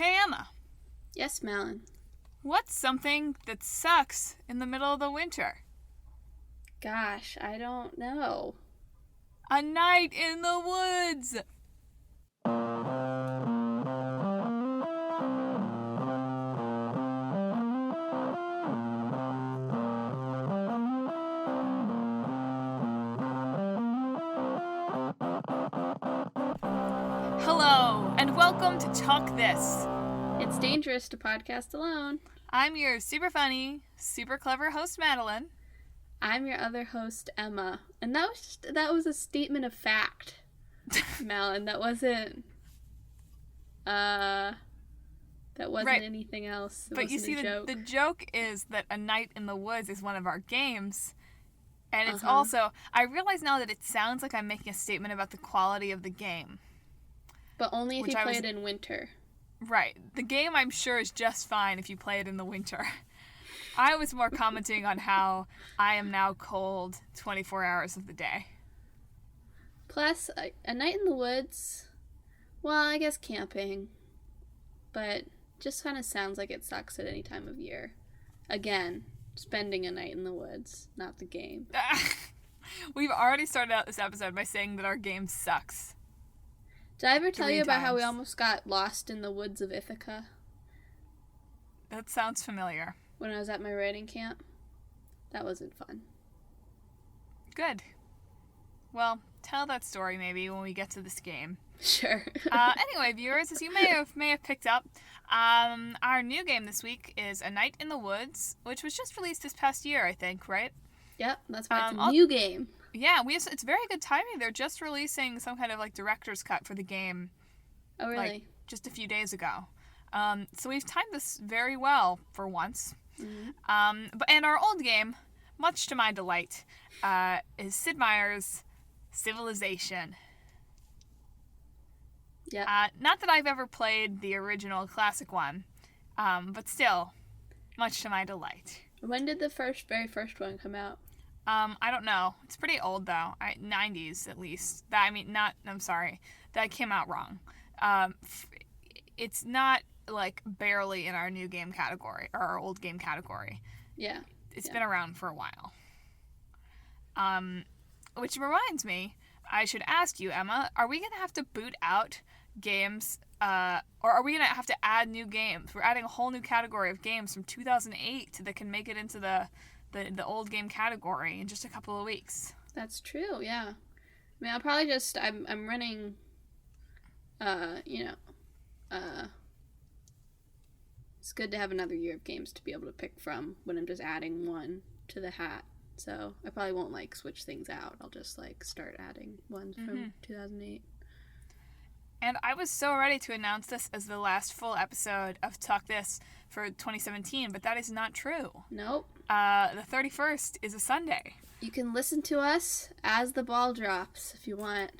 Hey Emma, Yes, Madelyn. what's something that sucks in the middle of the winter? Gosh, I don't know. A night in the woods! Hello, and welcome to Talk This. It's dangerous to podcast alone. I'm your super funny, super clever host, Madelyn. I'm your other host, Emma. And that was a statement of fact, Madelyn. That wasn't Right. anything else. It But you wasn't see, a joke. the joke is that A Night in the Woods is one of our games. And it's Uh-huh. also, I realize now that it sounds like I'm making a statement about the quality of the game. But only if which you I play was- it in winter. Right. The game, I'm sure, is just fine if you play it in the winter. I was more commenting on how I am now cold 24 hours of the day. Plus, a night in the woods, well, I guess camping. But just kind of sounds like it sucks at any time of year. Again, spending a night in the woods, not the game. We've already started out this episode by saying that our game sucks. Did I ever tell 3 you about how we times. almost got lost in the woods of Ithaca That sounds familiar. when I was at my writing camp? That wasn't fun. Good. Well, tell that story maybe when we get to this game. Sure. Anyway, viewers, as you may have picked up, our new game this week is A Night in the Woods, which was just released this past year, I think, right? Yep, that's why it's a I'll- new game. Yeah, it's very good timing. They're just releasing some kind of like director's cut for the game Oh, really? like just a few days ago. So we've timed this very well for once. Mhm. And our old game, much to my delight, is Sid Meier's Civilization. Yep. Not that I've ever played the original classic one, but still, much to my delight. When did the very first one come out? I don't know. It's pretty old though. 90s at least. That came out wrong. It's not like barely in our new game category or our old game category. Yeah. It's Yeah. been around for a while. Which reminds me, I should ask you, Emma, are we gonna have to boot out games, or are we gonna have to add new games? We're adding a whole new category of games from 2008 that can make it into the old game category in just a couple of weeks. That's true, yeah. I mean, I'll probably just, I'm running, it's good to have another year of games to be able to pick from when I'm just adding one to the hat. So I probably won't, like, switch things out. I'll just, like, start adding ones from 2008. And I was so ready to announce this as the last full episode of Talk This for 2017, but that is not true. Nope. The 31st is a Sunday. You can listen to us as the ball drops if you want.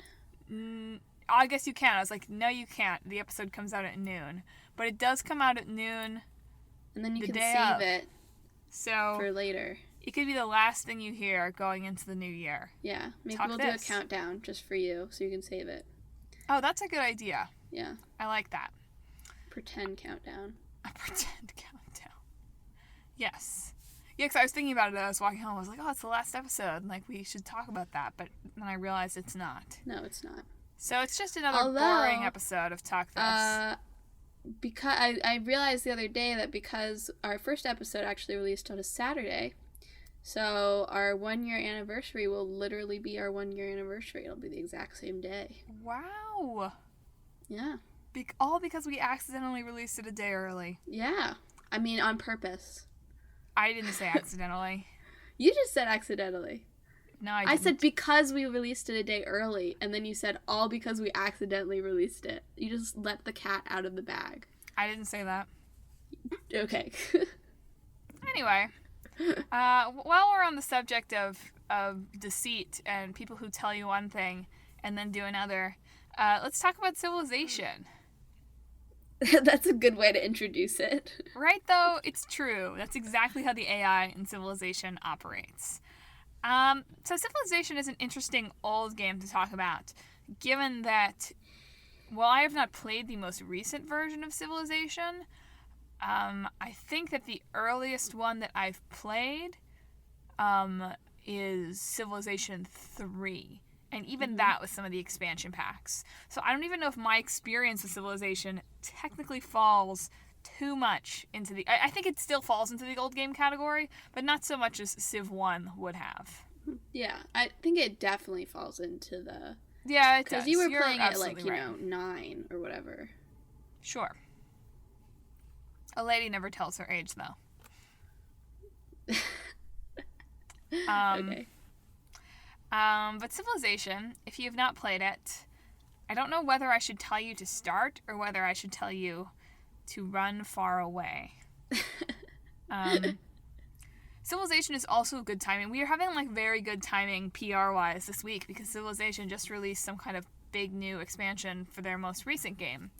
I guess you can. I was like, no, you can't. The episode comes out at noon. But it does come out at noon, And then you The can day save of. it so for later. it could be the last thing you hear going into the new year. Yeah. Maybe Talk we'll this. do a countdown just for you so you can save it. Oh, that's a good idea. Yeah. I like that. Pretend countdown. A pretend countdown. Yes. Yeah, because I was thinking about it as I was walking home. I was like, oh, it's the last episode. And, like, we should talk about that. But then I realized it's not. No, it's not. So it's just another Although, boring episode of Talk This. Because I realized the other day that because our first episode actually released on a Saturday, so our 1 year anniversary will literally be our 1 year anniversary. It'll be the exact same day. Wow. Yeah. All because we accidentally released it a day early. Yeah. I mean, on purpose. I didn't say accidentally. You just said accidentally. No, I I didn't. said because we released it a day early, and then you said all because we accidentally released it. You just let the cat out of the bag. I didn't say that. Okay. Anyway, while we're on the subject of deceit and people who tell you one thing and then do another, let's talk about Civilization. That's a good way to introduce it. Right, though? It's true. That's exactly how the AI in Civilization operates. So Civilization is an interesting old game to talk about, given that Well, I have not played the most recent version of Civilization. I think that the earliest one that I've played is Civilization 3. And even that was some of the expansion packs. So I don't even know if my experience with Civilization technically falls too much into the... I think it still falls into the old game category, but not so much as Civ 1 would have. Yeah, I think it definitely falls into the... Yeah, it does. Because you were You're playing it like, absolutely right. 9 or whatever. Sure. A lady never tells her age, though. Okay. But Civilization, if you have not played it, I don't know whether I should tell you to start or whether I should tell you to run far away. Civilization is also good timing. We are having like very good timing PR-wise this week because Civilization just released some kind of big new expansion for their most recent game.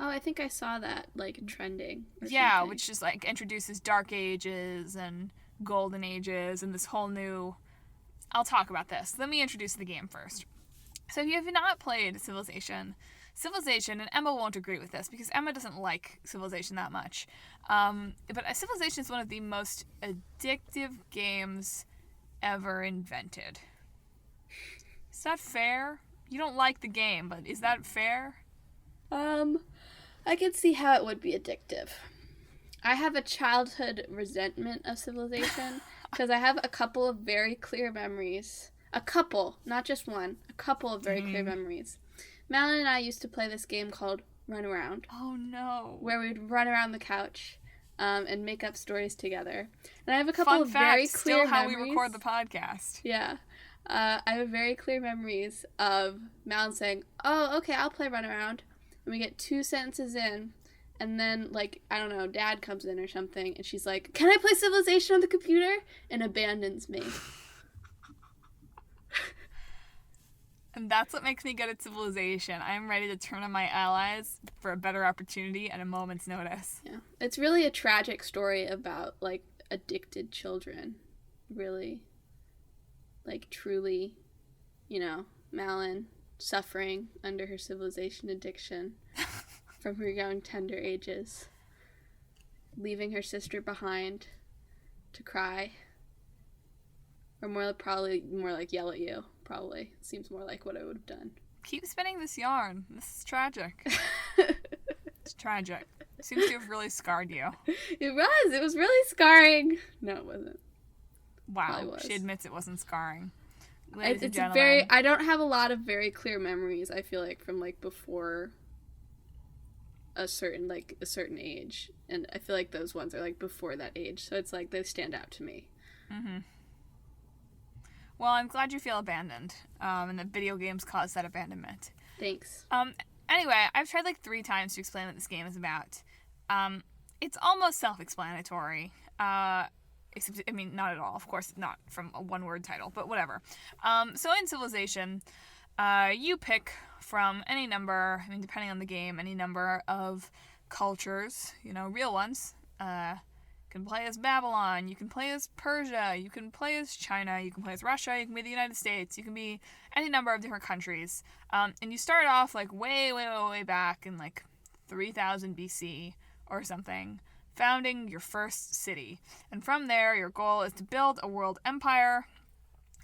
Oh, I think I saw that, like, trending. Yeah, which just, like, introduces Dark Ages and Golden Ages and this whole new... I'll talk about this. Let me introduce the game first. So if you have not played Civilization, and Emma won't agree with this because Emma doesn't like Civilization that much, but Civilization is one of the most addictive games ever invented. Is that fair? You don't like the game, but is that fair? I can see how it would be addictive. I have a childhood resentment of Civilization because I have a couple of very clear memories. A couple, not just one. A couple of very clear memories. Madelyn and I used to play this game called Run Around. Oh, no. Where we'd run around the couch and make up stories together. And I have a couple of very clear memories. Still how memories. we record the podcast. Yeah. I have very clear memories of Madelyn saying, "Oh, okay, I'll play Run Around." And we get 2 sentences in, and then, like, I don't know, Dad comes in or something, and she's like, "Can I play Civilization on the computer?" and abandons me. And that's what makes me good at Civilization. I am ready to turn on my allies for a better opportunity at a moment's notice. Yeah. It's really a tragic story about, like, addicted children. Really. Like, truly, you know, Madelyn suffering under her Civilization addiction from her young, tender ages. Leaving her sister behind to cry. Or probably more like yell at you. Probably. Seems more like what I would have done. Keep spinning this yarn. This is tragic. It's tragic. It seems to have really scarred you. It was. It was really scarring. No, it wasn't. Wow. She admits it wasn't scarring. It's very... I don't have a lot of very clear memories, I feel like, from, like, before a certain age. And I feel like those ones are, like, before that age. So it's like, they stand out to me. Mm-hmm. Well, I'm glad you feel abandoned, and that video games cause that abandonment. Thanks. Anyway, I've tried like 3 times to explain what this game is about. It's almost self-explanatory, except, I mean, not at all. Of course, not from a one-word title, but whatever. So in Civilization, you pick from any number, I mean, depending on the game, any number of cultures, you know, real ones. You can play as Babylon, you can play as Persia, you can play as China, you can play as Russia, you can be the United States, you can be any number of different countries. And you start off like way, way, way, way back in like 3000 BC or something, founding your first city. And from there, your goal is to build a world empire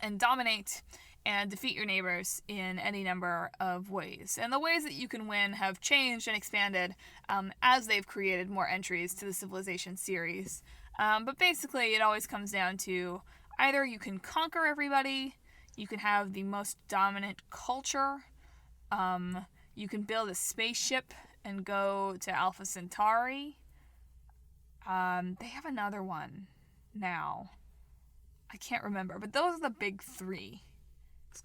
and dominate and defeat your neighbors in any number of ways. And the ways that you can win have changed and expanded as they've created more entries to the Civilization series. But basically, it always comes down to either you can conquer everybody, you can have the most dominant culture, you can build a spaceship and go to Alpha Centauri. They have another one now. I can't remember, but those are the big 3.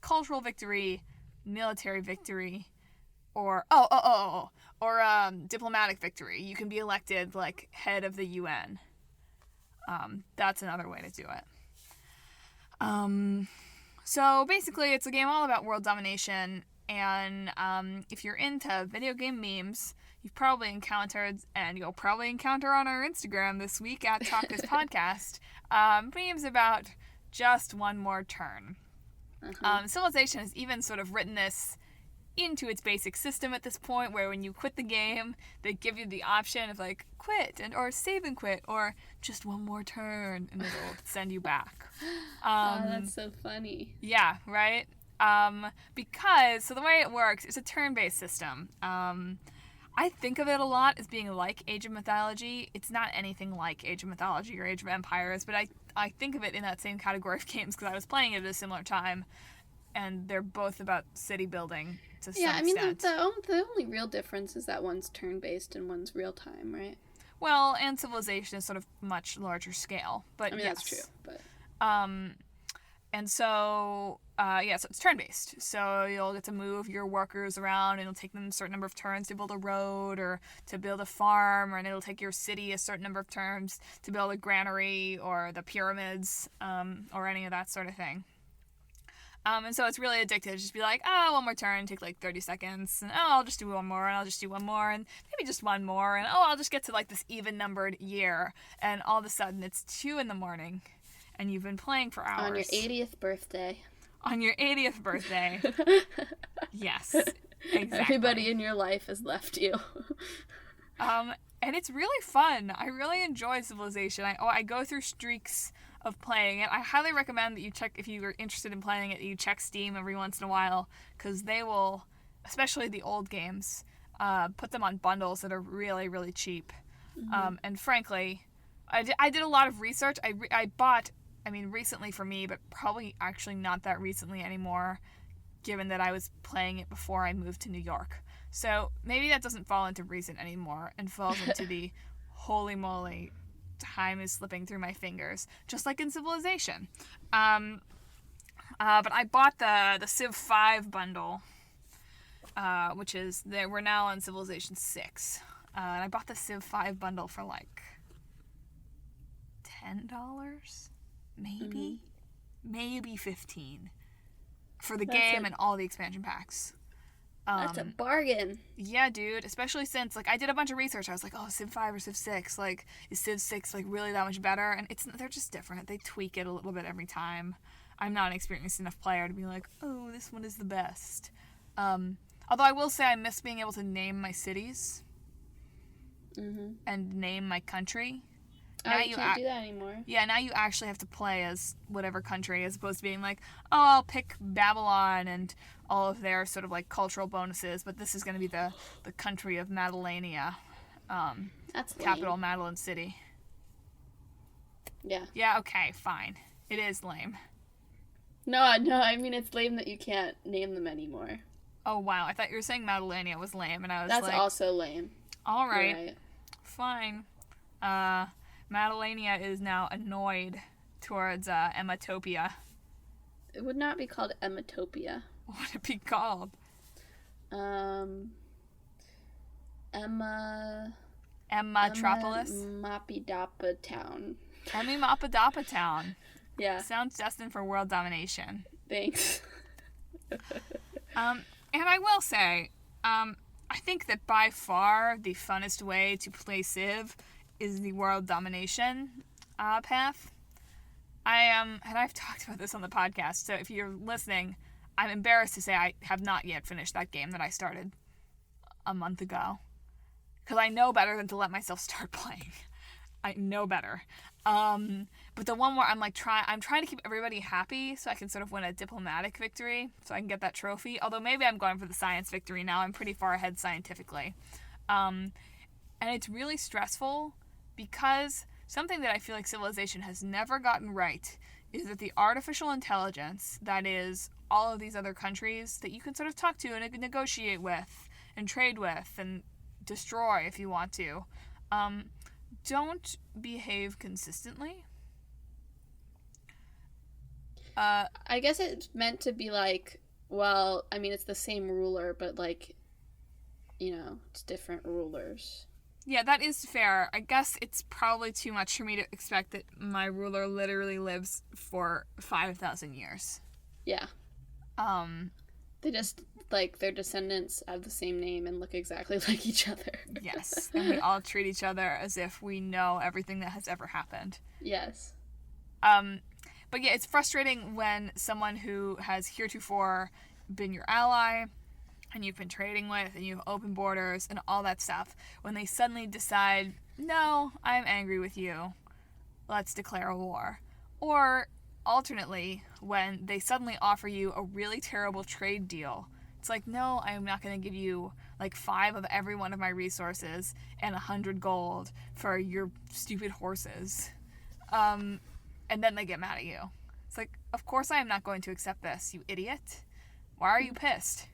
Cultural victory, military victory, or diplomatic victory. You can be elected like head of the UN. That's another way to do it. So basically, it's a game all about world domination. And if you're into video game memes, you've probably encountered, and you'll probably encounter on our Instagram this week at Talk This Podcast, memes about just one more turn. Civilization has even sort of written this into its basic system at this point, where when you quit the game, they give you the option of like quit or save and quit or just one more turn, and it'll send you back. Oh, that's so funny. Yeah, right? Because, so the way it works, it's a turn-based system. I think of it a lot as being like Age of Mythology. It's not anything like Age of Mythology or Age of Empires, but I think of it in that same category of games because I was playing it at a similar time, and they're both about city building to some extent. The only real difference is that one's turn-based and one's real-time, right? Well, and Civilization is sort of much larger scale, but I mean, yes. that's true, but... And so, so it's turn-based. So you'll get to move your workers around, and it'll take them a certain number of turns to build a road or to build a farm, and it'll take your city a certain number of turns to build a granary or the pyramids, or any of that sort of thing. And so it's really addictive. Just be like, oh, one more turn, take like 30 seconds, and oh, I'll just do one more, and I'll just do one more, and maybe just one more, and oh, I'll just get to like this even-numbered year, and all of a sudden it's 2 a.m, and you've been playing for hours. On your 80th birthday. On your 80th birthday. Yes, exactly. Everybody in your life has left you. And it's really fun. I really enjoy Civilization. I go through streaks of playing it. I highly recommend that you check, if you are interested in playing it, you check Steam every once in a while, because they will, especially the old games, put them on bundles that are really, really cheap. Mm-hmm. And frankly, I did a lot of research. I bought, recently for me, but probably actually not that recently anymore, given that I was playing it before I moved to New York. So maybe that doesn't fall into recent anymore and falls into the holy moly, time is slipping through my fingers, just like in Civilization. But I bought the Civ 5 bundle, which is, we're now on Civilization 6. And I bought the Civ 5 bundle for like $10, maybe? Mm-hmm. Maybe $15 for the game and all the expansion packs. That's a bargain. Yeah, dude. Especially since, like, I did a bunch of research. I was like, oh, Civ 5 or Civ 6? Like, is Civ 6, like, really that much better? And they're just different. They tweak it a little bit every time. I'm not an experienced enough player to be like, oh, this one is the best. Although I will say I miss being able to name my cities. Mm-hmm. And name my country. Now you can't do that anymore. Yeah, now you actually have to play as whatever country, as opposed to being like, oh, I'll pick Babylon and all of their sort of like cultural bonuses, but this is going to be the country of Madelania. That's capital lame. Madeline City. Yeah. Yeah, okay, fine. It is lame. No, it's lame that you can't name them anymore. Oh, wow. I thought you were saying Madelania was lame, and I was That's also lame. All right. Fine. Madelania is now annoyed towards Emmatopia. It would not be called Emmatopia. What would it be called? Emmatropolis? Mapidapa Town. Mapidapa Town. Yeah. Sounds destined for world domination. Thanks. And I will say, I think that by far the funnest way to play Civ is the world domination path. And I've talked about this on the podcast, so if you're listening, I'm embarrassed to say I have not yet finished that game that I started a month ago. Because I know better than to let myself start playing. I know better. But the one where I'm trying to keep everybody happy so I can sort of win a diplomatic victory, so I can get that trophy. Although maybe I'm going for the science victory now. I'm pretty far ahead scientifically. And it's really stressful because something that I feel like Civilization has never gotten right is that the artificial intelligence that is all of these other countries that you can sort of talk to and negotiate with and trade with and destroy if you want to, don't behave consistently. I guess it's meant to be like, well, it's the same ruler, but like, it's different rulers. Yeah, that is fair. I guess it's probably too much for me to expect that my ruler literally lives for 5,000 years. Yeah. They just, like, their descendants have the same name and look exactly like each other. Yes, and we all treat each other as if we know everything that has ever happened. Yes. But yeah, it's frustrating when someone who has heretofore been your ally and you've been trading with and you have open borders and all that stuff, when they suddenly decide, no, I'm angry with you, let's declare a war. Or alternately, when they suddenly offer you a really terrible trade deal, it's like, no, I'm not going to give you like 5 of every one of my resources and 100 gold for your stupid horses. And then they get mad at you. It's like, of course I am not going to accept this, you idiot. Why are you pissed?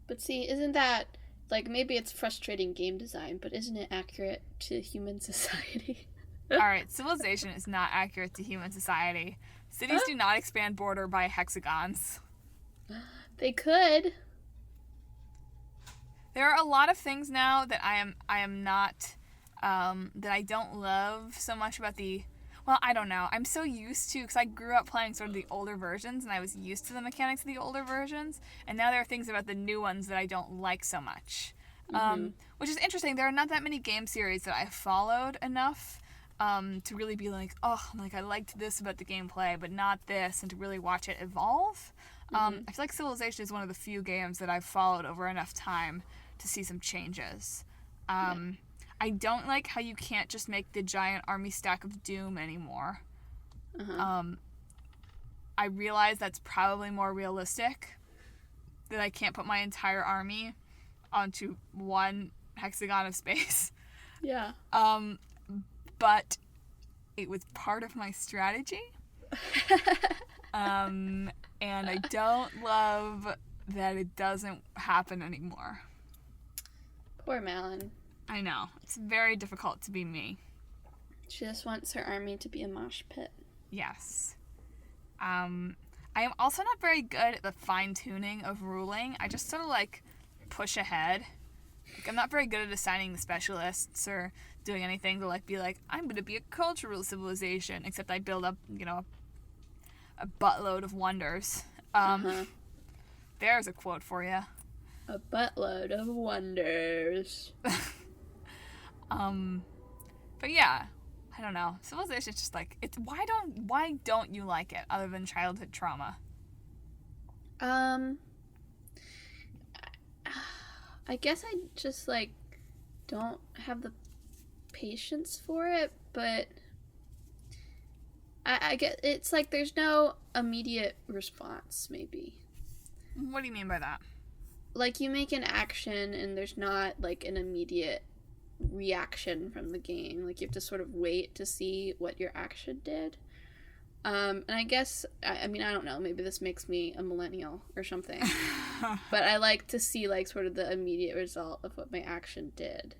But see, isn't that, like, maybe it's frustrating game design, but isn't it accurate to human society? Alright, civilization is not accurate to human society. Cities do not expand border by hexagons. They could. There are a lot of things now that I am not, that I don't love so much about the, well, I don't know. I'm so used to, because I grew up playing sort of the older versions, and I was used to the mechanics of the older versions, and now there are things about the new ones that I don't like so much. Which is interesting. There are not that many game series that I've followed enough to really be like, oh, like I liked this about the gameplay, but not this, and to really watch it evolve. I feel like Civilization is one of the few games that I've followed over enough time to see some changes. I don't like how you can't just make the giant army stack of doom anymore. I realize that's probably more realistic, that I can't put my entire army onto one hexagon of space. Yeah. But it was part of my strategy. And I don't love that it doesn't happen anymore. Poor Madelyn. I know. It's very difficult to be me. She just wants her army to be a mosh pit. Yes. I am also not very good at the fine-tuning of ruling. I just sort of, like, push ahead. Like, I'm not very good at assigning the specialists or doing anything to, like, be like, I'm going to be a cultural civilization, except I build up, you know, a buttload of wonders. There's a quote for you. A buttload of wonders. But yeah, I don't know. Civilization's just like, it's why don't you like it other than childhood trauma? I guess I just, like, don't have the patience for it, but I get, it's like there's no immediate response, maybe. What do you mean by that? Like, you make an action and there's not, like, an immediate reaction from the game. Like, you have to sort of wait to see what your action did. And I guess, I mean, I don't know, maybe this makes me a millennial or something. But I like to see, like, sort of the immediate result of what my action did.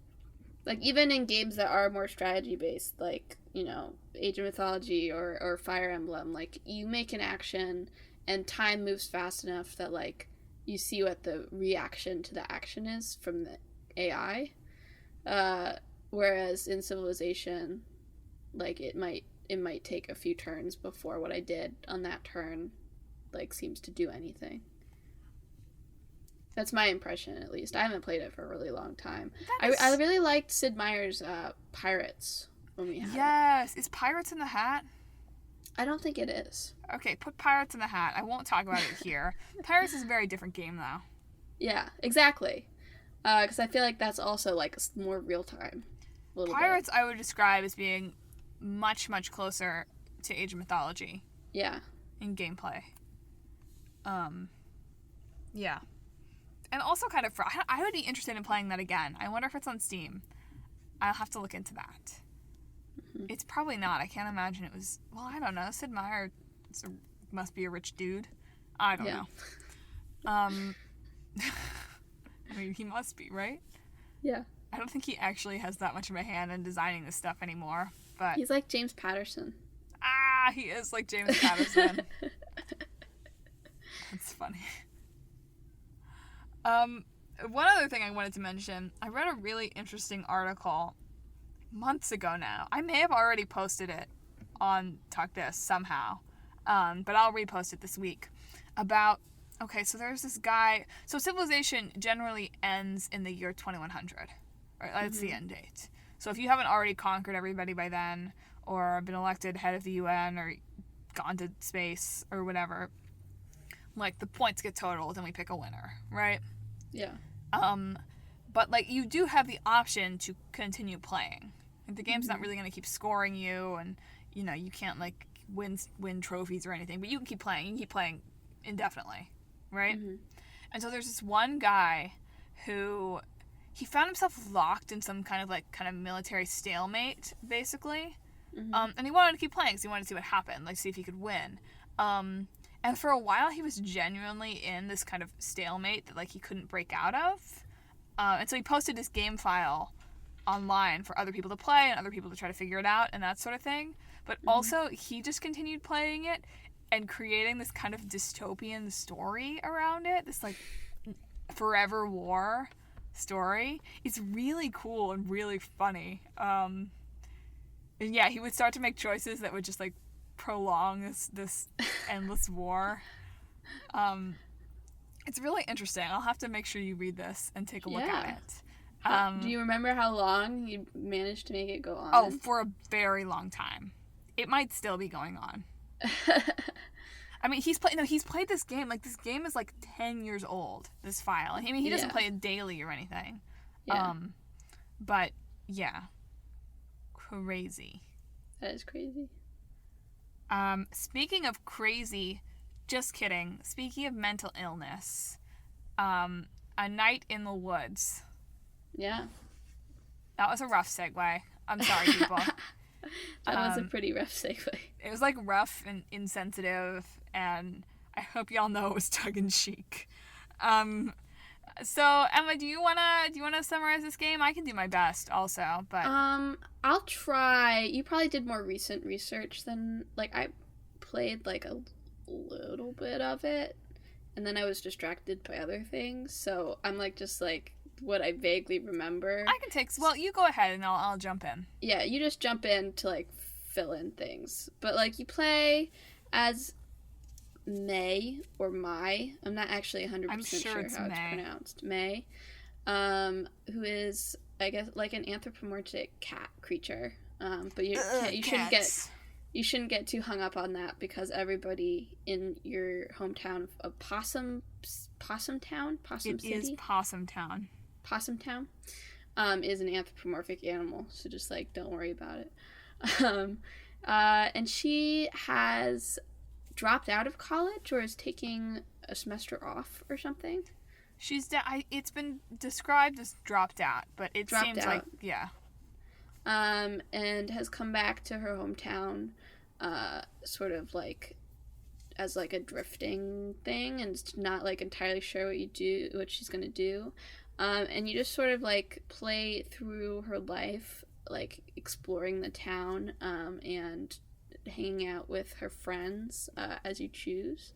Like, even in games that are more strategy-based, like, you know, Age of Mythology or Fire Emblem, like, you make an action and time moves fast enough that, like, you see what the reaction to the action is from the AI. Whereas in Civilization, like, it might take a few turns before what I did on that turn, like, seems to do anything. That's my impression, at least. I haven't played it for a really long time. I really liked Sid Meier's Pirates when we had it. Yes! Is Pirates in the Hat? I don't think it is. Okay, put Pirates in the Hat. I won't talk about it here. Pirates is a very different game, though. Yeah, exactly. Because I feel like that's also, like, more real-time. Pirates I would describe as being much, much closer to Age of Mythology. Yeah. In gameplay. Yeah. And also kind of, I would be interested in playing that again. I wonder if it's on Steam. I'll have to look into that. Mm-hmm. It's probably not. I can't imagine it was, well, I don't know. Sid Meier must be a rich dude. I don't know. I mean, he must be, right? Yeah. I don't think he actually has that much of a hand in designing this stuff anymore. But he's like James Patterson. He is like James Patterson. That's funny. One other thing I wanted to mention, I read a really interesting article months ago now. I may have already posted it on Talk This somehow, but I'll repost it this week. About, okay, so there's this guy, so civilization generally ends in the year 2100, right? That's the end date. So if you haven't already conquered everybody by then, or been elected head of the UN, or gone to space, or whatever, like, the points get totaled and we pick a winner, right? Yeah. But like you do have the option to continue playing. Like, the game's not really going to keep scoring you, and you can't like win trophies or anything, but you can keep playing. You can keep playing indefinitely, right? And so there's this one guy who he found himself locked in some kind of military stalemate, basically. And he wanted to keep playing because he wanted to see what happened, like see if he could win. And for a while he was genuinely in this kind of stalemate that like he couldn't break out of. And so he posted this game file online for other people to play and other people to try to figure it out and that sort of thing. But also he just continued playing it and creating this kind of dystopian story around it, this like forever war story. It's really cool and really funny. And yeah, he would start to make choices that would just like prolong this endless war. It's really interesting. I'll have to make sure you read this and take a look at it. Do you remember how long you managed to make it go on? Oh, for a very long time. It might still be going on. I mean, he's played this game. Like, this game is like 10 years old, this file. I mean, he doesn't play it daily or anything. Yeah. But yeah. Crazy. That is crazy. Speaking of crazy, just kidding. Speaking of mental illness, A Night in the Woods. Yeah. That was a rough segue. I'm sorry, people. That was a pretty rough segue. It was like rough and insensitive, and I hope y'all know it was tongue-in-cheek. So Emma, do you wanna summarize this game? I can do my best also, but I'll try. You probably did more recent research than like I played like a little bit of it, and then I was distracted by other things. So I'm like just like what I vaguely remember. I can take. Well, you go ahead and I'll jump in. Yeah, you just jump in to like fill in things, but like you play as May or Mai. I'm not actually 100% sure it's how May. it's pronounced. May, who is I guess like an anthropomorphic cat creature. But you shouldn't get too hung up on that because everybody in your hometown of Possum Town, Possum City. It is Possum Town. Possum Town, is an anthropomorphic animal. So just like don't worry about it. And she has dropped out of college or is taking a semester off or something. It's been described as dropped out, but it seems like yeah. And has come back to her hometown, sort of like as like a drifting thing, and it's not like entirely sure what she's gonna do. And you just sort of like play through her life, like exploring the town, and hanging out with her friends as you choose.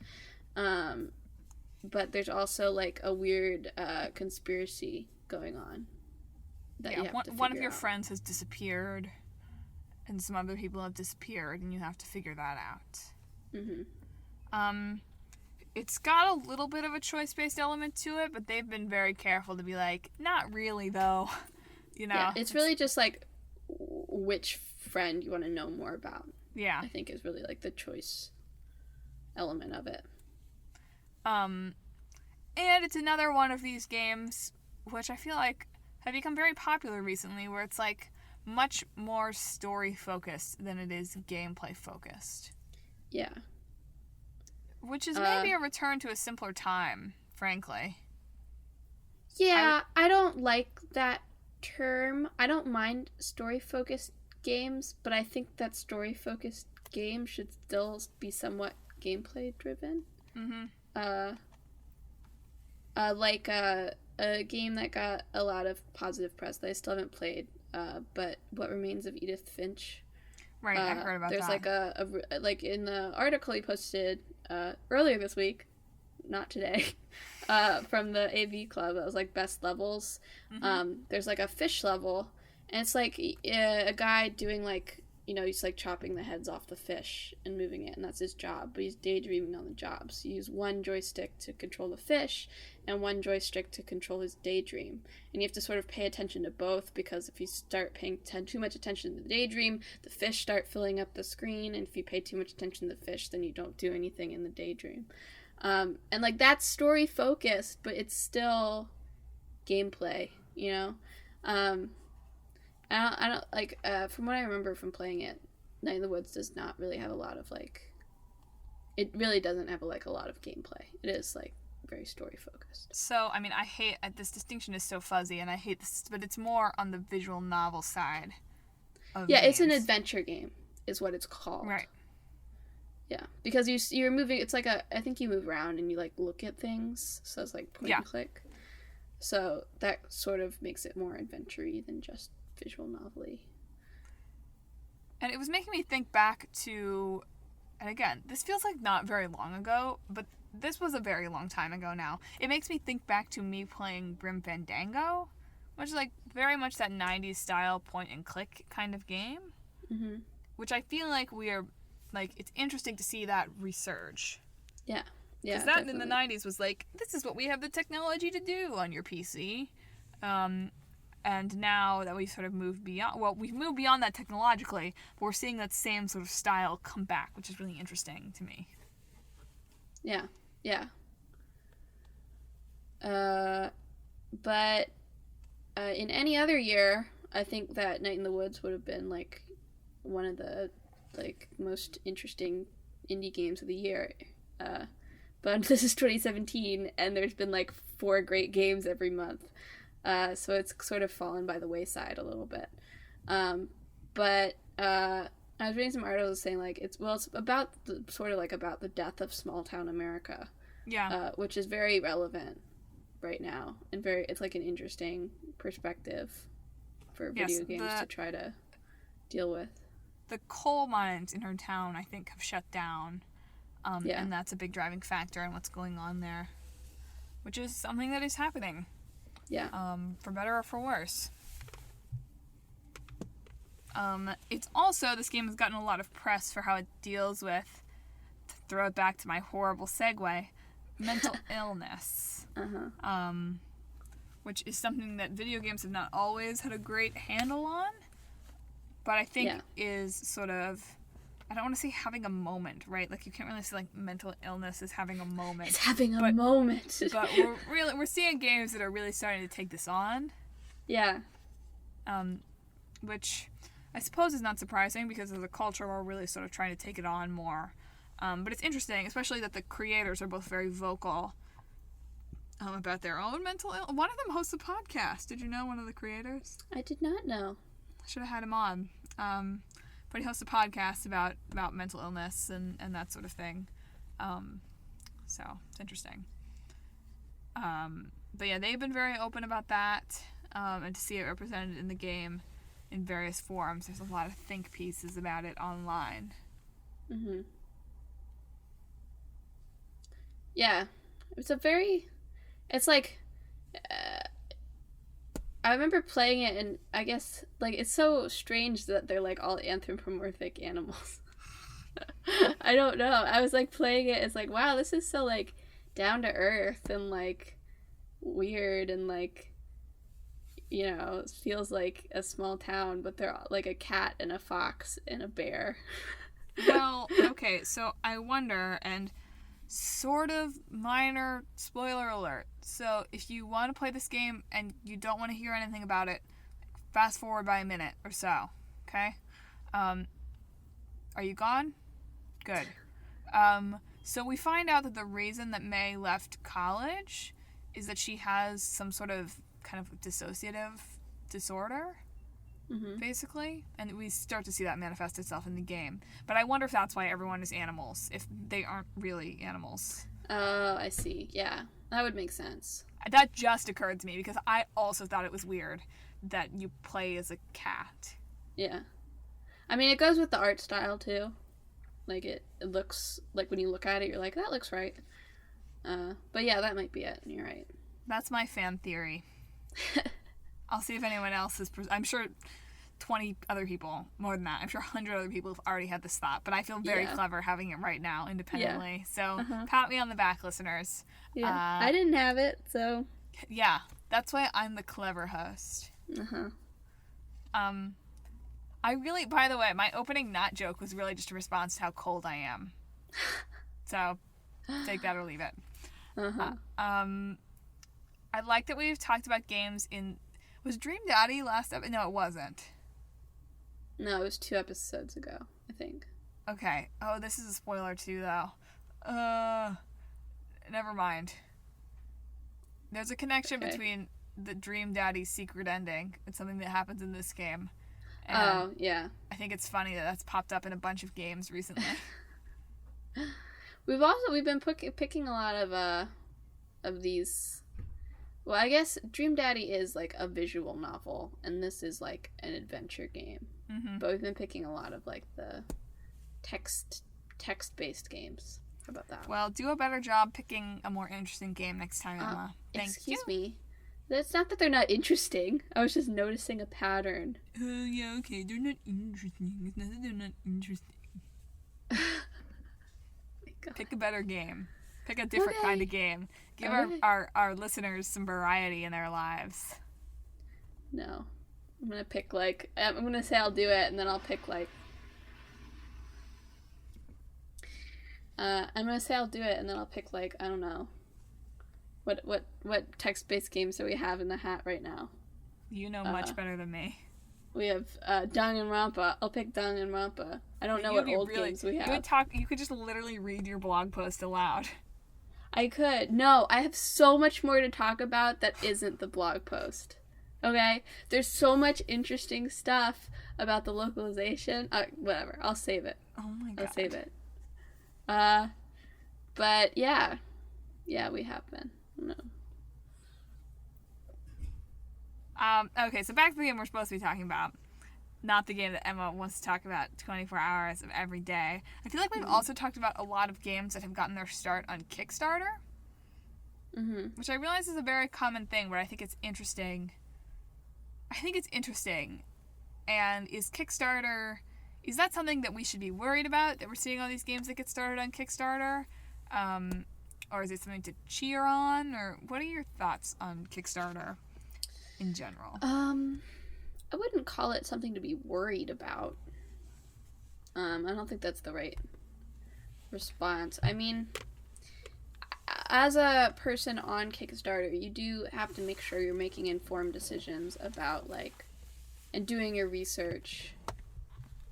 But there's also like a weird conspiracy going on that you have to figure one of your out. friends has disappeared and some other people have disappeared and you have to figure that out. It's got a little bit of a choice-based element to it, but they've been very careful to be like, not really though. Yeah, it's really just like which friend you want to know more about. Yeah. I think is really like the choice element of it. And it's another one of these games which I feel like have become very popular recently, where it's like much more story focused than it is gameplay focused. Yeah. Which is maybe a return to a simpler time, frankly. Yeah, I don't like that term. I don't mind story-focused games, but I think that story-focused games should still be somewhat gameplay-driven. Like a game that got a lot of positive press that I still haven't played, but What Remains of Edith Finch. Right, I've heard about there's that. There's like like in the article he posted earlier this week, not today, from the AV Club that was like best levels. There's like a fish level, and it's like a guy doing like, he's like chopping the heads off the fish and moving it, and that's his job, but he's daydreaming on the job. So you use one joystick to control the fish and one joystick to control his daydream, and you have to sort of pay attention to both, because if you start paying too much attention to the daydream, the fish start filling up the screen, and if you pay too much attention to the fish, then you don't do anything in the daydream. And like that's story focused, but it's still gameplay, you know? I don't like, from what I remember from playing it, Night in the Woods does not really have a lot of, like, it really doesn't have, like, a lot of gameplay. It is, like, very story focused. So, I mean, I hate, this distinction is so fuzzy, and I hate this, but it's more on the visual novel side of Yeah, games. it's an adventure game, is what it's called. Right. Yeah, because you're moving, it's like I think you move around and you, like, look at things, so it's, like, point and click. So that sort of makes it more adventure-y than just visual novel-y. And it was making me think back to, and again, this feels like not very long ago, but this was a very long time ago now. It makes me think back to me playing Grim Fandango, which is, like, very much that 90s style point and click kind of game, which I feel like it's interesting to see that resurge. Yeah. Yeah, because that definitely. in the 90s was like, this is what we have the technology to do on your PC. And now that we've sort of moved beyond, we've moved beyond that technologically, but we're seeing that same sort of style come back, which is really interesting to me. Yeah. But in any other year, I think that Night in the Woods would have been, like, one of the, like, most interesting indie games of the year. But this is 2017, and there's been, like, 4 great games every month. So it's sort of fallen by the wayside a little bit. But I was reading some articles saying, like, it's about about the death of small town America. Yeah. Which is very relevant right now, and it's like an interesting perspective for video games to try to deal with. The coal mines in her town, I think, have shut down. And that's a big driving factor in what's going on there, which is something that is happening. Yeah. For better or for worse. It's also, this game has gotten a lot of press for how it deals with, to throw it back to my horrible segue, mental illness. Which is something that video games have not always had a great handle on, but I think is sort of, I don't want to say having a moment, right? Like, you can't really say, like, mental illness is having a moment. It's having a moment. But we're seeing games that are really starting to take this on. Yeah. Which I suppose is not surprising, because as a culture we're really sort of trying to take it on more. But it's interesting, especially that the creators are both very vocal about their own mental illness. One of them hosts a podcast. Did you know one of the creators? I did not know. I should have had him on. But he hosts a podcast about mental illness and that sort of thing. So it's interesting. But yeah, they've been very open about that, and to see it represented in the game in various forms. There's a lot of think pieces about it online. Yeah, it's like, I remember playing it, and I guess, like, it's so strange that they're, like, all anthropomorphic animals. I don't know. I was, like, playing it, it's like, wow, this is so, like, down to earth and, like, weird and, like, you know, it feels like a small town, but they're all, like, a cat and a fox and a bear. Well, okay, so I wonder, and sort of minor spoiler alert. So if you want to play this game and you don't want to hear anything about it, fast forward by a minute or so, okay? Are you gone? Good. So we find out that the reason that May left college is that she has some sort of kind of dissociative disorder, basically. And we start to see that manifest itself in the game. But I wonder if that's why everyone is animals, if they aren't really animals. Oh, I see. Yeah, that would make sense. That just occurred to me, because I also thought it was weird that you play as a cat. Yeah. I mean, it goes with the art style, too. Like, it looks, like, when you look at it, you're like, that looks right. But yeah, that might be it, and you're right. That's my fan theory. I'll see if anyone else is... I'm sure 20 other people, more than that, I'm sure 100 other people have already had this thought, but I feel very clever having it right now, independently. So, pat me on the back, listeners. Yeah, I didn't have it, so... Yeah, that's why I'm the clever host. I really, by the way, my opening not joke was really just a response to how cold I am. So, take that or leave it. I like that we've talked about games in... Was Dream Daddy last episode? No, it wasn't. No, it was 2 episodes ago, I think. Okay. Oh, this is a spoiler too, though. Never mind. There's a connection between the Dream Daddy's secret ending and something that happens in this game. And yeah. I think it's funny that that's popped up in a bunch of games recently. We've been picking a lot of these. Well, I guess Dream Daddy is like a visual novel, and this is like an adventure game. Mm-hmm. But we've been picking a lot of like the text-based games. How about that? Well, do a better job picking a more interesting game next time, Emma. Excuse me. It's not that they're not interesting. I was just noticing a pattern. Yeah, okay. They're not interesting. It's not that they're not interesting. Pick a better game. Pick a different kind of game. Give our listeners some variety in their lives. No. I'm going to pick, like... I'm going to say I'll do it, and then I'll pick, like... I'm going to say I'll do it, and then I'll pick, like, I don't know. What text-based games do we have in the hat right now? You know much better than me. We have Danganronpa. I'll pick Danganronpa. I don't know what old games we have. You could just literally read your blog post aloud. I could. No, I have so much more to talk about that isn't the blog post. Okay? There's so much interesting stuff about the localization. Whatever. I'll save it. Oh my god. I'll save it. But yeah. Yeah, we have been. No. Okay, so back to the game we're supposed to be talking about. Not the game that Emma wants to talk about 24 hours of every day. I feel like we've also talked about a lot of games that have gotten their start on Kickstarter. Mm-hmm. Which I realize is a very common thing, but I think it's interesting. And is Kickstarter... Is that something that we should be worried about? That we're seeing all these games that get started on Kickstarter? Or is it something to cheer on? Or what are your thoughts on Kickstarter in general? I wouldn't call it something to be worried about. I don't think that's the right response. I mean, as a person on Kickstarter, you do have to make sure you're making informed decisions about, like, and doing your research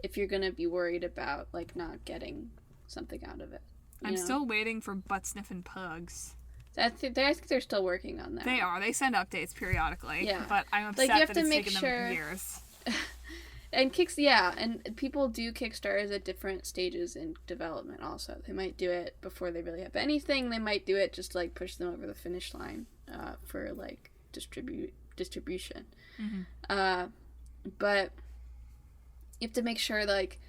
if you're going to be worried about, like, not getting something out of it. I'm still waiting for butt-sniffing pugs. I think they're still working on that. They are. They send updates periodically. Yeah. But I'm upset like, you have that to it's make taken sure... them years. and people do Kickstarters at different stages in development also. They might do it before they really have anything. They might do it just to, like, push them over the finish line for, like, distribution. Mm-hmm. But you have to make sure, like,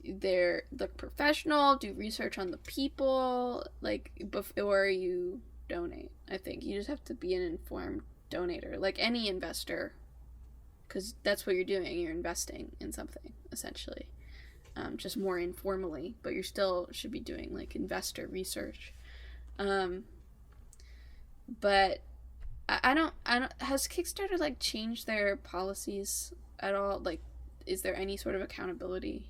they're professional, do research on the people, like, before you donate. I think you just have to be an informed donator, like any investor, because that's what you're doing. You're investing in something, essentially, just more informally, but you still should be doing, like, investor research. But I don't has Kickstarter, like, changed their policies at all? Like, is there any sort of accountability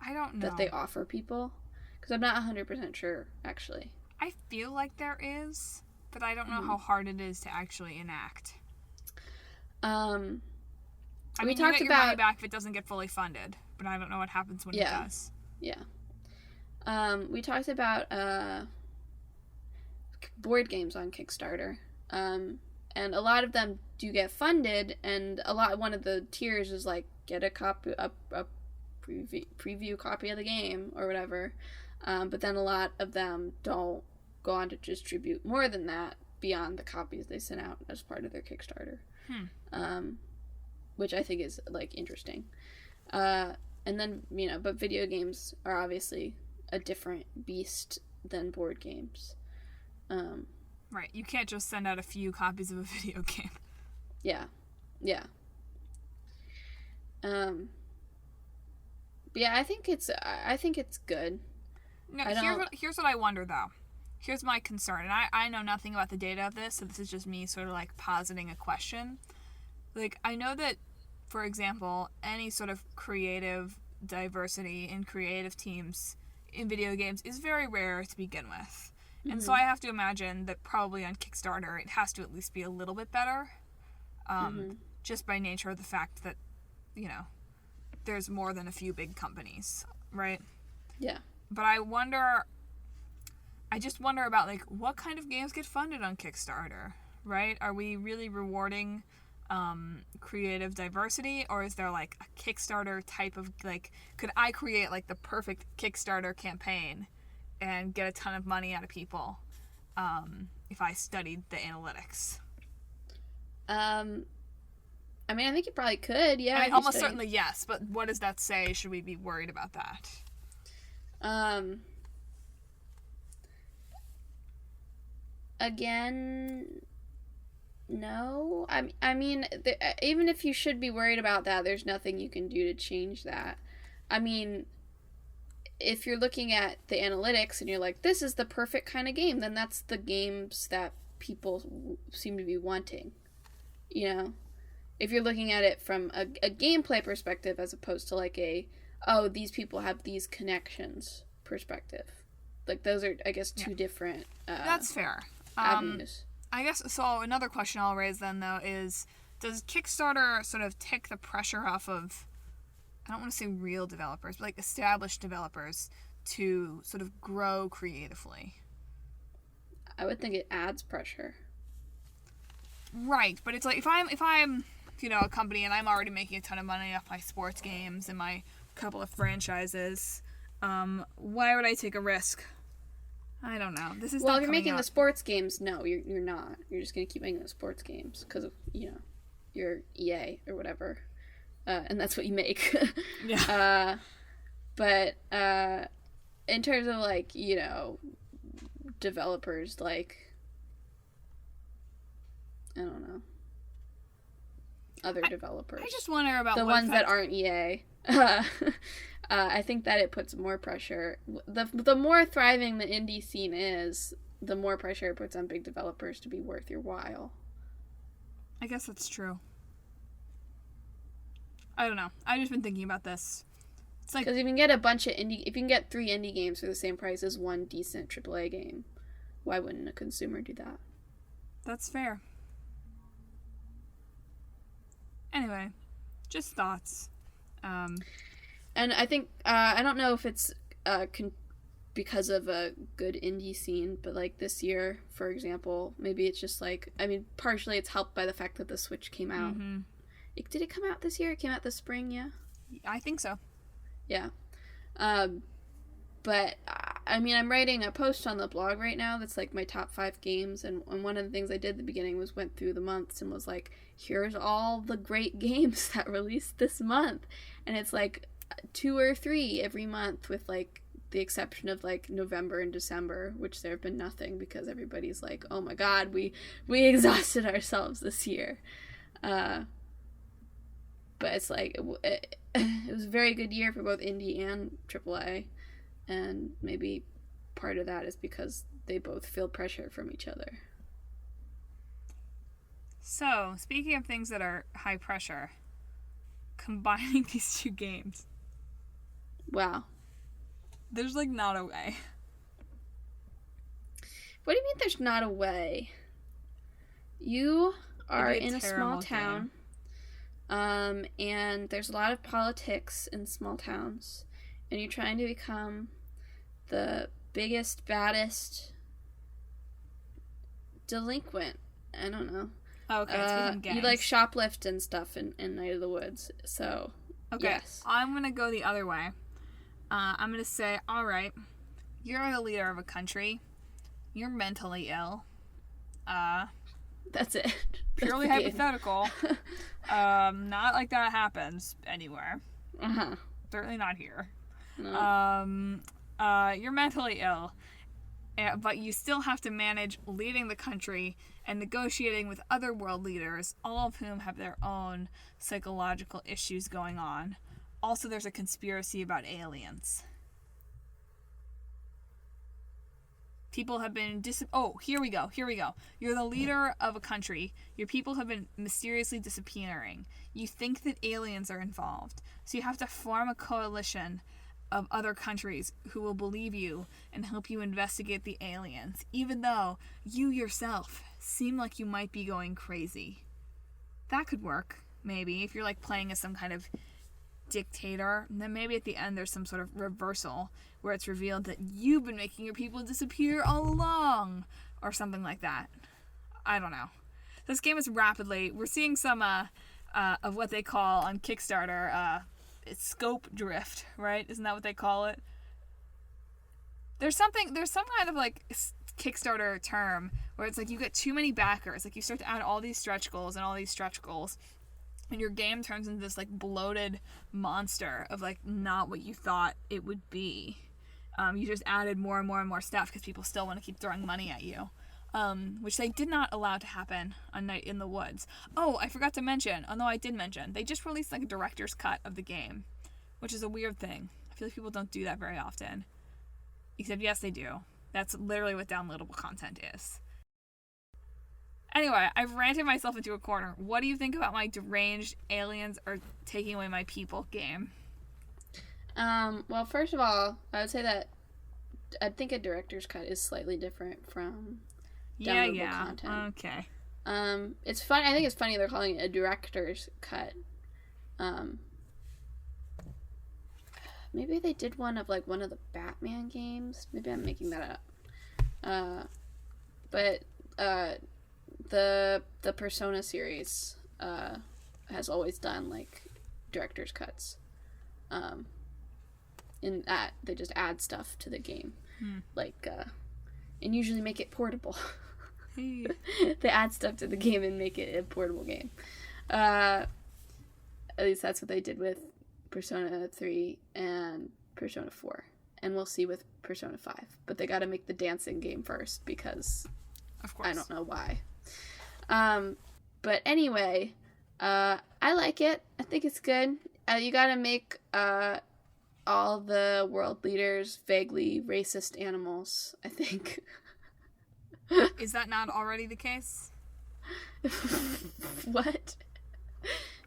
I don't know that they offer people? Because I'm not 100% sure, actually. I feel like there is, but I don't know how hard it is to actually enact. I mean, you get your money back if it doesn't get fully funded, but I don't know what happens when it does. Yeah. We talked about board games on Kickstarter, and a lot of them do get funded, and one of the tiers is, like, get a preview copy of the game or whatever, but then a lot of them don't go on to distribute more than that beyond the copies they sent out as part of their Kickstarter. Which I think is, like, interesting. And then, but video games are obviously a different beast than board games. Right, you can't just send out a few copies of a video game. Yeah. But yeah, I think it's good. No, here's what I wonder, though. Here's my concern, and I know nothing about the data of this, so this is just me sort of, like, positing a question. Like, I know that, for example, any sort of creative diversity in creative teams in video games is very rare to begin with. And so I have to imagine that probably on Kickstarter it has to at least be a little bit better. Just by nature of the fact that, you know, there's more than a few big companies, right? Yeah. But I just wonder about, like, what kind of games get funded on Kickstarter, right? Are we really rewarding creative diversity, or is there, like, a Kickstarter type of, like, could I create, like, the perfect Kickstarter campaign and get a ton of money out of people if I studied the analytics? I mean, I think you probably could, yeah. I mean, almost certainly yes, but what does that say? Should we be worried about that? Again, no. I mean, even if you should be worried about that, there's nothing you can do to change that. I mean, if you're looking at the analytics and you're like, this is the perfect kind of game, then that's the games that people seem to be wanting, you know? If you're looking at it from a gameplay perspective as opposed to like these people have these connections perspective. Like, those are, I guess, two different that's fair. avenues. I guess, so another question I'll raise then, though, is does Kickstarter sort of take the pressure off of, I don't want to say real developers, but like established developers to sort of grow creatively? I would think it adds pressure. Right, but it's like if I'm you know, a company and I'm already making a ton of money off my sports games and my couple of franchises, why would I take a risk? I don't know. This is well, not if you're making up. the sports games, no, you're not. You're just gonna keep making the sports games because of, you know, your EA or whatever, and that's what you make. Yeah. But in terms of, like, you know, developers, like, I don't know, other developers. I just wonder about the ones that aren't EA. I think that it puts more pressure. The more thriving the indie scene is, the more pressure it puts on big developers to be worth your while. I guess that's true. I don't know. I've just been thinking about this. It's like, because if you can get if you can get 3 indie games for the same price as one decent AAA game, why wouldn't a consumer do that? That's fair. Anyway, just thoughts. And I think, I don't know if it's because of a good indie scene, but like this year, for example, maybe it's just like, I mean, partially it's helped by the fact that the Switch came out. Mm-hmm. Did it come out this year? It came out this spring, yeah? I think so. Yeah. But, I mean, I'm writing a post on the blog right now that's like my top 5 games, and one of the things I did at the beginning was went through the months and was like, here's all the great games that released this month. And it's like 2 or 3 every month, with like the exception of like November and December, which there have been nothing because everybody's like, oh my god, we exhausted ourselves this year. But it's like, it was a very good year for both indie and AAA, and maybe part of that is because they both feel pressure from each other. So, speaking of things that are high pressure, combining these 2 games. Wow. There's like not a way. What do you mean there's not a way? You are in a small town, and there's a lot of politics in small towns, and you're trying to become the biggest, baddest delinquent. I don't know. Okay, it's become gangs. You like shoplift and stuff in Night of the Woods, so okay. Yes. I'm gonna go the other way. I'm gonna say, all right, you're the leader of a country. You're mentally ill. That's it. Purely That's hypothetical. Not like that happens anywhere. Uh-huh. Certainly not here. No. You're mentally ill, but you still have to manage leading the country and negotiating with other world leaders, all of whom have their own psychological issues going on. Also, there's a conspiracy about aliens. People have been here we go. You're the leader of a country. Your people have been mysteriously disappearing. You think that aliens are involved. So you have to form a coalition of other countries who will believe you and help you investigate the aliens, even though you yourself seem like you might be going crazy. That could work, maybe, if you're like playing as some kind of dictator, and then maybe at the end there's some sort of reversal where it's revealed that you've been making your people disappear all along, or something like that. I don't know. This game is we're seeing some of what they call on Kickstarter it's scope drift, right? Isn't that what they call it? There's some kind of like Kickstarter term where it's like you get too many backers, like you start to add all these stretch goals, and your game turns into this like bloated monster of like not what you thought it would be. You just added more and more and more stuff because people still want to keep throwing money at you, which they did not allow to happen on Night in the Woods. Oh, I forgot to mention, although I did mention, they just released like a director's cut of the game, which is a weird thing. I feel like people don't do that very often. Except yes, they do. That's literally what downloadable content is. Anyway, I've ranted myself into a corner. What do you think about my deranged aliens are taking away my people game? Well, first of all, I would say that I think a director's cut is slightly different from downloadable content. Okay. It's fun. I think it's funny they're calling it a director's cut. Maybe they did one of like one of the Batman games. Maybe I'm making that up. But the Persona series has always done like director's cuts. In that they just add stuff to the game, like and usually make it portable. They add stuff to the game and make it a portable game. At least that's what they did with Persona 3 and Persona 4, and we'll see with Persona 5. But they got to make the dancing game first because, of course, I don't know why. But anyway, I like it. I think it's good. You got to make all the world leaders vaguely racist animals, I think. Is that not already the case? What?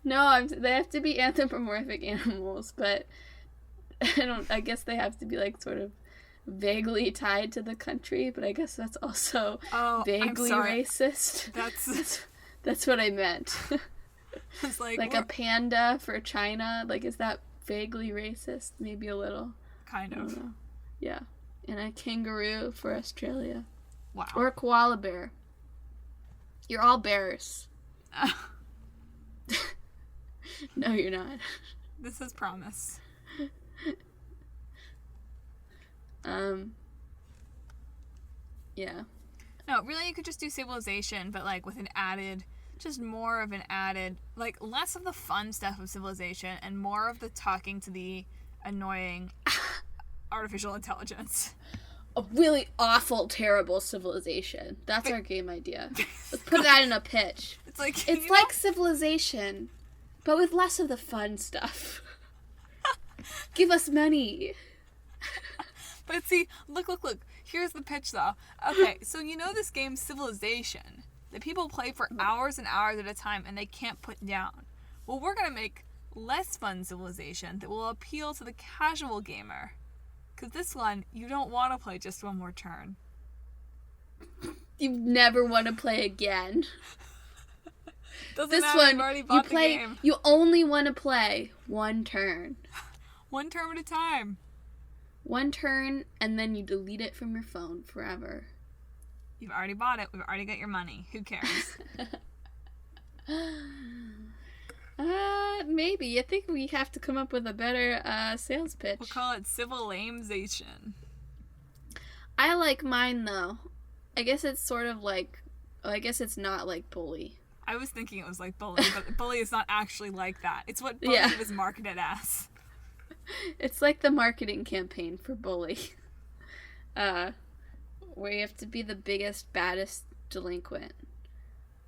No, they have to be anthropomorphic animals, but I guess they have to be like sort of vaguely tied to the country, but I guess that's also vaguely racist. That's what I meant. It's like a panda for China, like is that vaguely racist? Maybe a little. Kind of. I don't know. Yeah. And a kangaroo for Australia. Wow. Or a koala bear. You're all bears. No, you're not. This is promise. Yeah. No, really, you could just do Civilization, but like with an added, just more of an added, like less of the fun stuff of Civilization and more of the talking to the annoying artificial intelligence. A really awful, terrible Civilization. That's our game idea. Let's put that in a pitch. It's like Civilization, but with less of the fun stuff. Give us money. But see, look. Here's the pitch, though. Okay, so you know this game Civilization that people play for hours and hours at a time and they can't put down. Well, we're going to make less fun Civilization that will appeal to the casual gamer. Because this one, you don't want to play just one more turn. You never want to play again. Doesn't matter, you've already bought the game. You only want to play one turn. One turn at a time. One turn, and then you delete it from your phone forever. You've already bought it. We've already got your money. Who cares? Maybe. I think we have to come up with a better sales pitch. We'll call it Civilization. I like mine, though. I guess it's sort of like... I guess it's not like Bully. I was thinking it was like Bully, but Bully is not actually like that. It's what Bully was marketed as. It's like the marketing campaign for Bully. Where you have to be the biggest, baddest delinquent.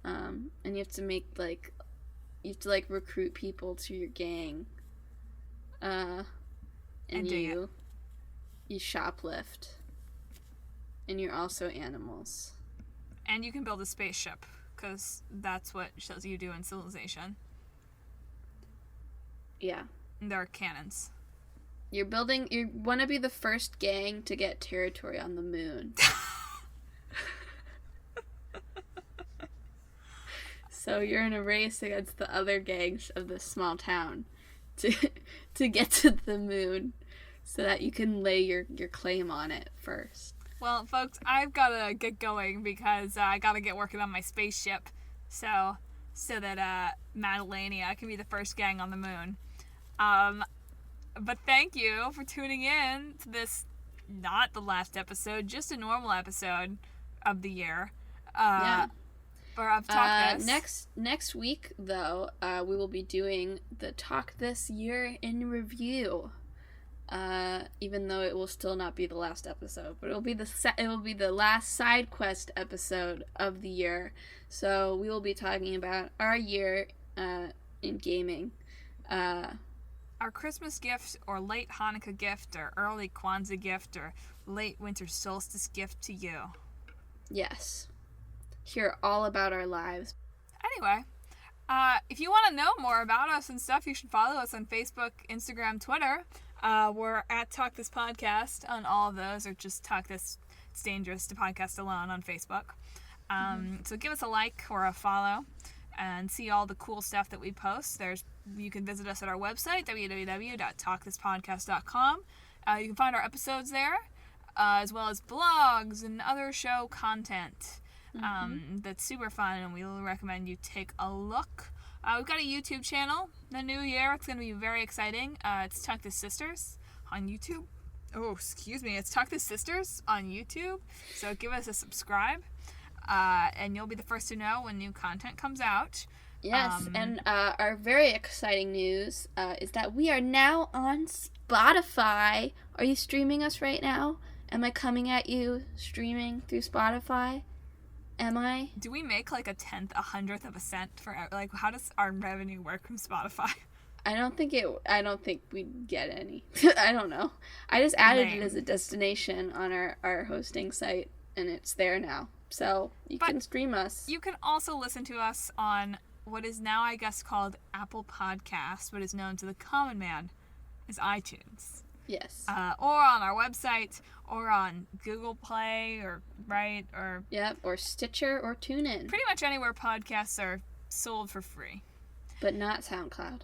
And you have to make, like... You have to, like, recruit people to your gang. And you shoplift. And you're also animals. And you can build a spaceship, because that's what shows you do in Civilization. Yeah. And there are cannons. You want to be the first gang to get territory on the moon. So you're in a race against the other gangs of this small town to get to the moon so that you can lay your claim on it first. Well, folks, I've got to get going because I got to get working on my spaceship so that Madelyn can be the first gang on the moon. But thank you for tuning in to this, not the last episode, just a normal episode of the year. For Talk This. Next week, though, we will be doing the Talk This Year in Review. Even though it will still not be the last episode, but it will be the last side quest episode of the year. So we will be talking about our year in gaming. Our Christmas gift, or late Hanukkah gift, or early Kwanzaa gift, or late winter solstice gift to you. Yes. Hear all about our lives. Anyway, if you want to know more about us and stuff, you should follow us on Facebook, Instagram, Twitter. We're at Talk This Podcast on all of those, or just Talk This It's Dangerous to Podcast Alone on Facebook. So give us a like or a follow and see all the cool stuff that we post. You can visit us at our website, www.talkthispodcast.com. You can find our episodes there, as well as blogs and other show content. That's super fun, and we will recommend you take a look. We've got a YouTube channel. The new year, it's going to be very exciting. It's Talk This Sisters on YouTube. It's Talk This Sisters on YouTube. So give us a subscribe, and you'll be the first to know when new content comes out. Yes, and our very exciting news is that we are now on Spotify. Are you streaming us right now? Am I coming at you streaming through Spotify? Am I? Do we make like a 100th of a cent for, like, how does our revenue work from Spotify? I don't think we get any. I don't know. I just added it as a destination on our hosting site, and it's there now. So you can stream us. You can also listen to us on what is now, I guess, called Apple Podcasts, what is known to the common man as iTunes. Yes. Or on our website, or on Google Play, or Stitcher, or TuneIn. Pretty much anywhere podcasts are sold for free. But not SoundCloud.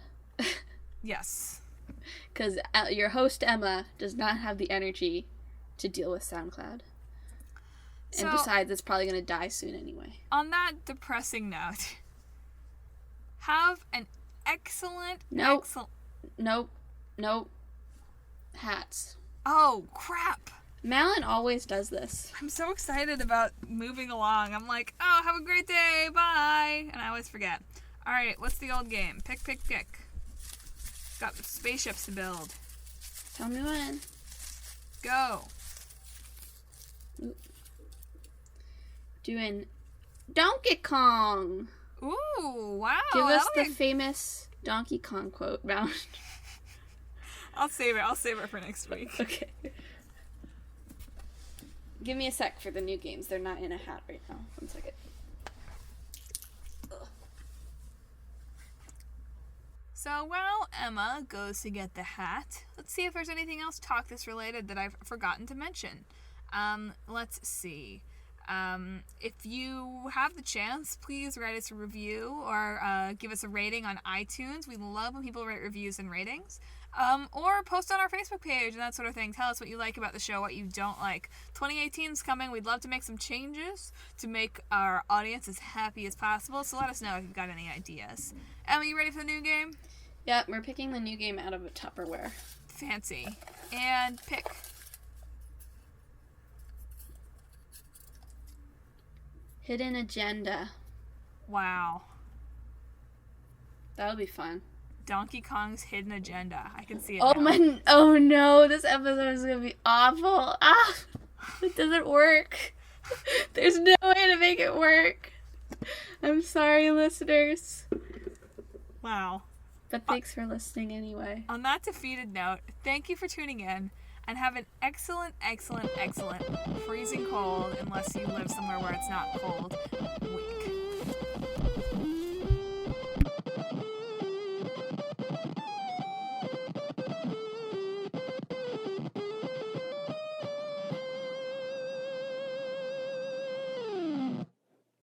Yes. Because your host, Emma, does not have the energy to deal with SoundCloud. And besides, it's probably going to die soon anyway. On that depressing note, have an excellent... Nope. Hats. Oh, crap. Madelyn always does this. I'm so excited about moving along. I'm like, oh, have a great day, bye. And I always forget. All right, what's the old game? Pick. Got spaceships to build. Tell me when. Go. Ooh. Doing Donkey Kong. Ooh, wow. Give us the famous Donkey Kong quote round. I'll save it for next week. Okay. Give me a sec for the new games. They're not in a hat right now. 1 second. Ugh. So while Emma goes to get the hat, let's see if there's anything else Talk This related that I've forgotten to mention. Let's see. If you have the chance, please write us a review or give us a rating on iTunes. We love when people write reviews and ratings. Or post on our Facebook page and that sort of thing. Tell us what you like about the show, what you don't like. 2018 is coming. We'd love to make some changes to make our audience as happy as possible. So let us know if you've got any ideas. Emma, you ready for the new game? Yeah, we're picking the new game out of a Tupperware. Fancy. And pick. Hidden Agenda. Wow. That'll be fun. Donkey Kong's Hidden Agenda. I can see it now. Oh no, this episode is gonna be awful. It doesn't work. There's no way to make it work. I'm sorry, listeners. Wow. But thanks for listening anyway. On that defeated note, thank you for tuning in, and have an excellent, excellent, excellent freezing cold, unless you live somewhere where it's not cold, week.